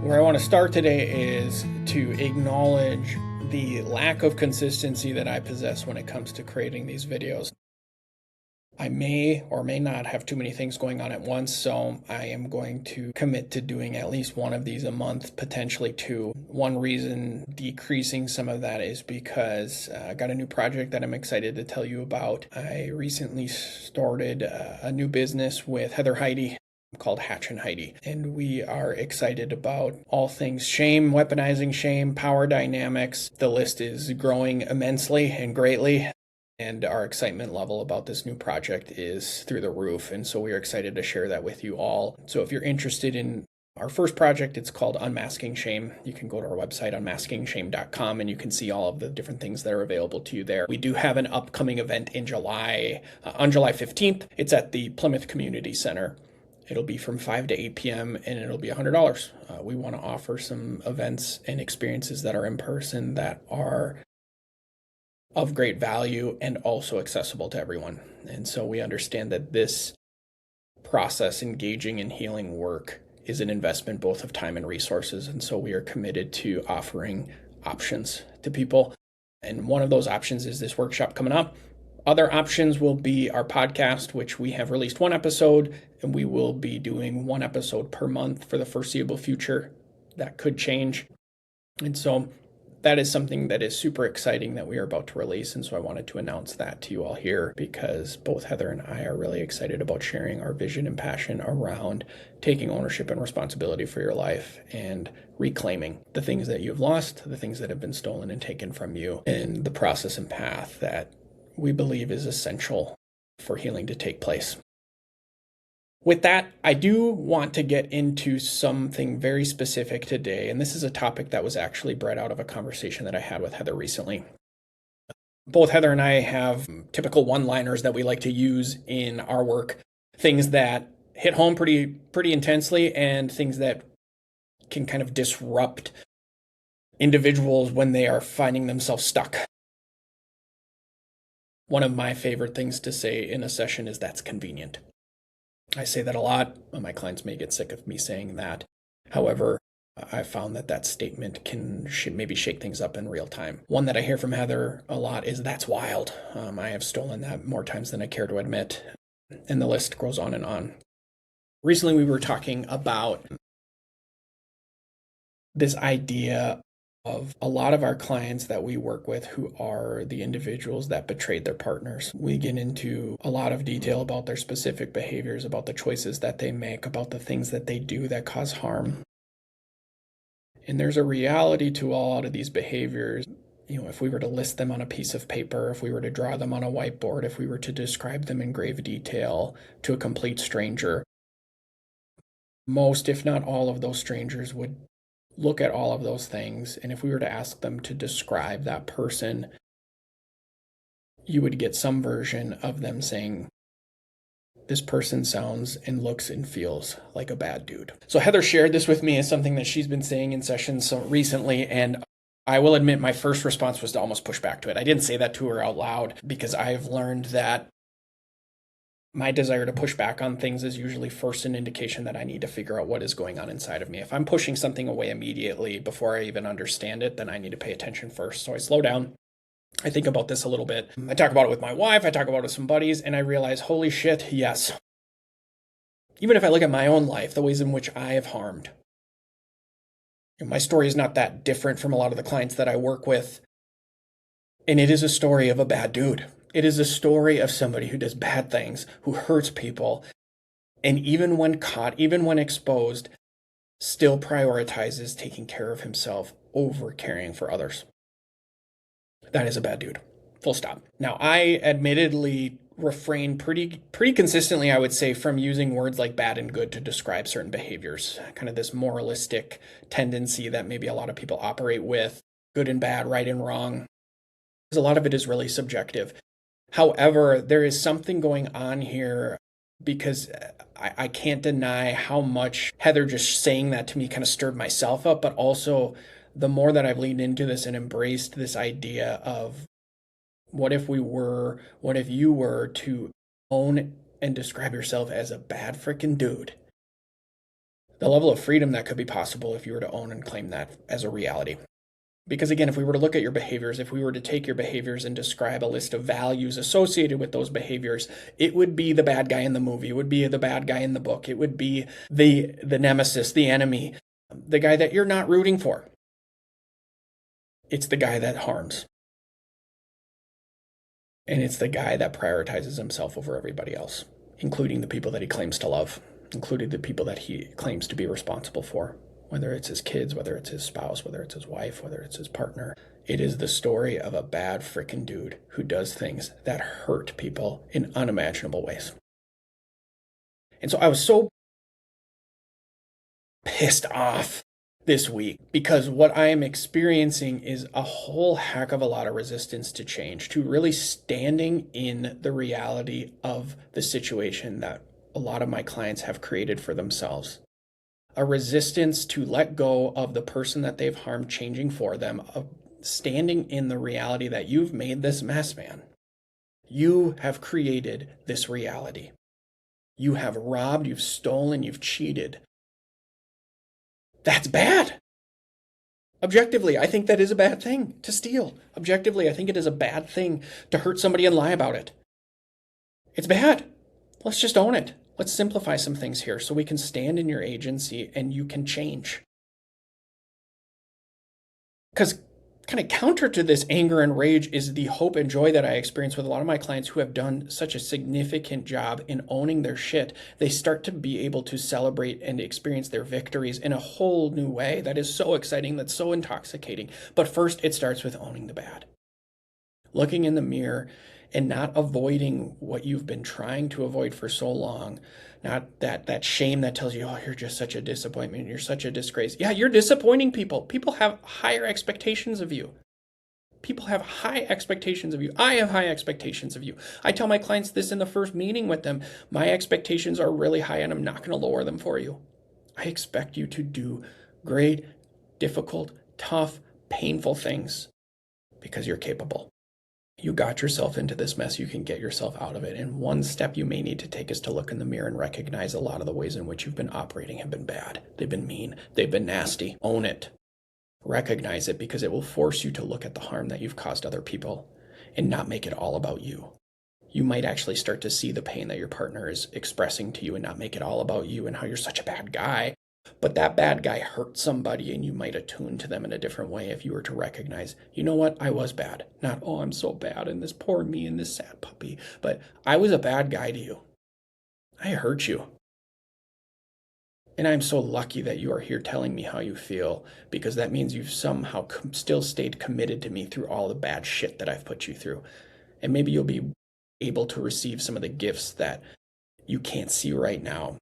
Where I want to start today is to acknowledge the lack of consistency that I possess when it comes to creating these videos. I may or may not have too many things going on at once, so I am going to commit to doing at least one of these a month, potentially two. One reason decreasing some of that is because I got a new project that I'm excited to tell you about. I recently started a new business with Heather Heide called Heather Heide, and we are excited about all things shame, weaponizing shame, power dynamics. The list is growing immensely and greatly, and our excitement level about this new project is through the roof, and so we are excited to share that with you all. So if you're interested in our first project, it's called Unmasking Shame. You can go to our website, unmaskingshame.com, and you can see all of the different things that are available to you there. We do have an upcoming event in July, on July 15th. It's at the Plymouth Community Center. It'll be from 5 to 8 p.m. and it'll be $100. We want to offer some events and experiences that are in person that are of great value and also accessible to everyone. And so we understand that this process, engaging in healing work, is an investment both of time and resources. And so we are committed to offering options to people. And one of those options is this workshop coming up. Other options will be our podcast, which we have released one episode, and we will be doing one episode per month for the foreseeable future. That could change. And so that is something that is super exciting that we are about to release. And so I wanted to announce that to you all here because both Heather and I are really excited about sharing our vision and passion around taking ownership and responsibility for your life and reclaiming the things that you've lost, the things that have been stolen and taken from you, and the process and path that we believe is essential for healing to take place. With that, I do want to get into something very specific today, and this is a topic that was actually bred out of a conversation that I had with Heather recently. Both Heather and I have typical one-liners that we like to use in our work, things that hit home pretty intensely and things that can kind of disrupt individuals when they are finding themselves stuck. One of my favorite things to say in a session is that's convenient. I say that a lot. My clients may get sick of me saying that. However, I found that statement can maybe shake things up in real time. One that I hear from Heather a lot is that's wild. I have stolen that more times than I care to admit. And the list goes on and on. Recently, we were talking about this idea of a lot of our clients that we work with who are the individuals that betrayed their partners. We get into a lot of detail about their specific behaviors, about the choices that they make, about the things that they do that cause harm. And there's a reality to a lot of these behaviors. If we were to list them on a piece of paper, if we were to draw them on a whiteboard, if we were to describe them in grave detail to a complete stranger, most, if not all of those strangers would look at all of those things, and if we were to ask them to describe that person, you would get some version of them saying, this person sounds and looks and feels like a bad dude. So Heather shared this with me as something that she's been saying in sessions so recently, and I will admit my first response was to almost push back to it. I didn't say that to her out loud because I've learned that my desire to push back on things is usually first an indication that I need to figure out what is going on inside of me. If I'm pushing something away immediately before I even understand it, then I need to pay attention first. So I slow down. I think about this a little bit. I talk about it with my wife. I talk about it with some buddies, and I realize, holy shit, yes. Even if I look at my own life, the ways in which I have harmed, my story is not that different from a lot of the clients that I work with. And it is a story of a bad dude. It is a story of somebody who does bad things, who hurts people, and even when caught, even when exposed, still prioritizes taking care of himself over caring for others. That is a bad dude. Full stop. Now, I admittedly refrain pretty consistently, I would say, from using words like bad and good to describe certain behaviors, kind of this moralistic tendency that maybe a lot of people operate with, good and bad, right and wrong. Because a lot of it is really subjective. However, there is something going on here because I can't deny how much Heather just saying that to me kind of stirred myself up, but also the more that I've leaned into this and embraced this idea of what if you were to own and describe yourself as a bad freaking dude, the level of freedom that could be possible if you were to own and claim that as a reality. Because again, if we were to look at your behaviors, if we were to take your behaviors and describe a list of values associated with those behaviors, it would be the bad guy in the movie. It would be the bad guy in the book. It would be the nemesis, the enemy, the guy that you're not rooting for. It's the guy that harms. And it's the guy that prioritizes himself over everybody else, including the people that he claims to love, including the people that he claims to be responsible for. Whether it's his kids, whether it's his spouse, whether it's his wife, whether it's his partner. It is the story of a bad frickin' dude who does things that hurt people in unimaginable ways. And so I was so pissed off this week because what I am experiencing is a whole heck of a lot of resistance to change, to really standing in the reality of the situation that a lot of my clients have created for themselves. A resistance to let go of the person that they've harmed changing for them, of standing in the reality that you've made this mess, man. You have created this reality. You have robbed, you've stolen, you've cheated. That's bad. Objectively, I think that is a bad thing to steal. Objectively, I think it is a bad thing to hurt somebody and lie about it. It's bad. Let's just own it. Let's simplify some things here so we can stand in your agency and you can change. Because kind of counter to this anger and rage is the hope and joy that I experience with a lot of my clients who have done such a significant job in owning their shit. They start to be able to celebrate and experience their victories in a whole new way that is so exciting, that's so intoxicating. But first, it starts with owning the bad. Looking in the mirror and not avoiding what you've been trying to avoid for so long. Not that shame that tells you, oh, you're just such a disappointment, you're such a disgrace. Yeah, you're disappointing people. People have higher expectations of you. People have high expectations of you. I have high expectations of you. I tell my clients this in the first meeting with them. My expectations are really high and I'm not going to lower them for you. I expect you to do great, difficult, tough, painful things because you're capable. You got yourself into this mess, you can get yourself out of it. And one step you may need to take is to look in the mirror and recognize a lot of the ways in which you've been operating have been bad. They've been mean. They've been nasty. Own it. Recognize it because it will force you to look at the harm that you've caused other people and not make it all about you. You might actually start to see the pain that your partner is expressing to you and not make it all about you and how you're such a bad guy. But that bad guy hurt somebody and you might attune to them in a different way if you were to recognize, you know what, I was bad. Not, oh, I'm so bad and this poor me and this sad puppy. But I was a bad guy to you. I hurt you. And I'm so lucky that you are here telling me how you feel because that means you've somehow still stayed committed to me through all the bad shit that I've put you through. And maybe you'll be able to receive some of the gifts that you can't see right now,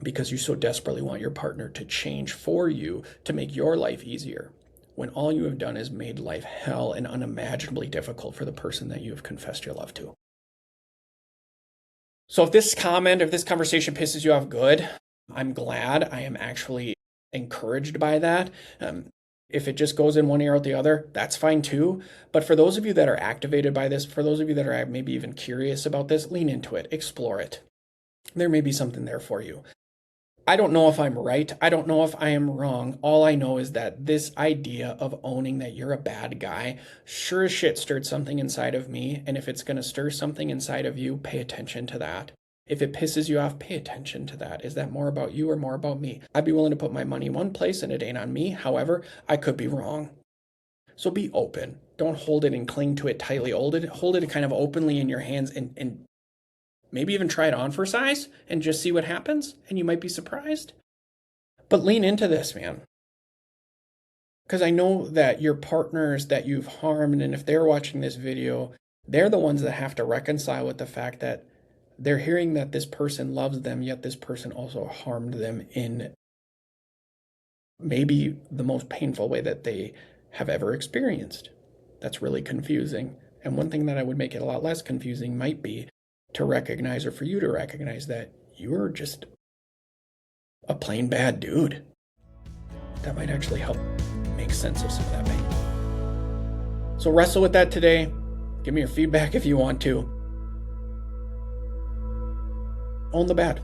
because you so desperately want your partner to change for you to make your life easier, when all you have done is made life hell and unimaginably difficult for the person that you have confessed your love to. So if this conversation pisses you off, good. I'm glad. I am actually encouraged by that. If it just goes in one ear out the other, that's fine too. But for those of you that are activated by this, for those of you that are maybe even curious about this, lean into it, explore it. There may be something there for you. I don't know if I'm right. I don't know if I am wrong. All I know is that this idea of owning that you're a bad guy sure as shit stirred something inside of me. And if it's going to stir something inside of you, pay attention to that. If it pisses you off, pay attention to that. Is that more about you or more about me? I'd be willing to put my money in one place and it ain't on me. However, I could be wrong. So be open. Don't hold it and cling to it tightly. Hold it kind of openly in your hands and maybe even try it on for size and just see what happens, and you might be surprised. But lean into this, man. Because I know that your partners that you've harmed, and if they're watching this video, they're the ones that have to reconcile with the fact that they're hearing that this person loves them, yet this person also harmed them in maybe the most painful way that they have ever experienced. That's really confusing. And one thing that I would make it a lot less confusing might be to recognize, or for you to recognize, that you're just a plain bad dude. That might actually help make sense of some of that pain. So wrestle with that today. Give me your feedback if you want to. Own the bad.